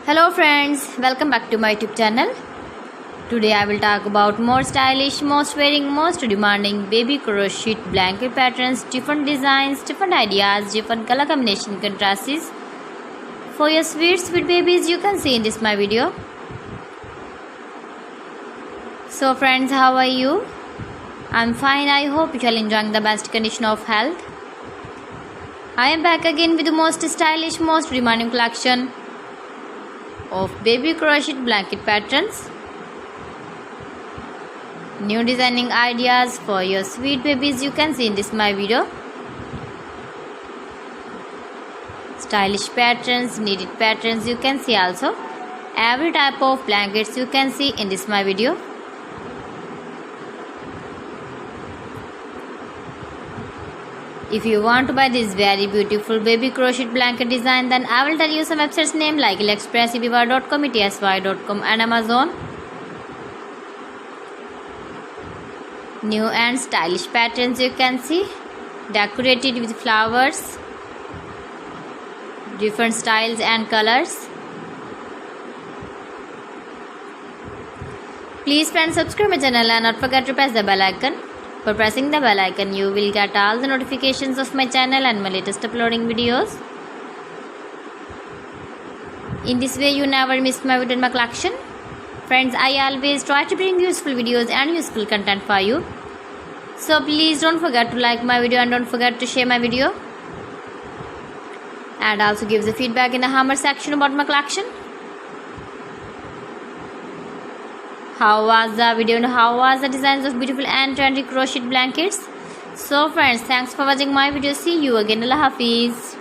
Hello friends, welcome back to my YouTube channel. Today I will talk about more stylish, most wearing, most demanding baby crochet blanket patterns, different designs, different ideas, different color combination contrasts for your sweet babies you can see in this my video. So friends, how are you? I'm fine. I hope you are enjoying the best condition of health. I am back again with the most stylish, most demanding collection of baby crochet blanket patterns. New designing ideas for your sweet babies you can see in this my video. Stylish patterns, needed patterns you can see also. Every type of blankets you can see in this my video. If you want to buy this very beautiful baby crochet blanket design, then I will tell you some websites name like AliExpress, eBay.com, etsy.com and Amazon. New and stylish patterns you can see, decorated with flowers, different styles and colors. Please friends, subscribe my channel and not forget to press the bell icon. For pressing the bell icon, you will get all the notifications of my channel and my latest uploading videos. In this way, you never miss my video in my collection. Friends, I always try to bring useful videos and useful content for you. So please don't forget to like my video and don't forget to share my video. And also give the feedback in the comment section about my collection. How was the video and how was the designs of beautiful and trendy crochet blankets? So friends, thanks for watching my video. See you again. Allah Hafiz.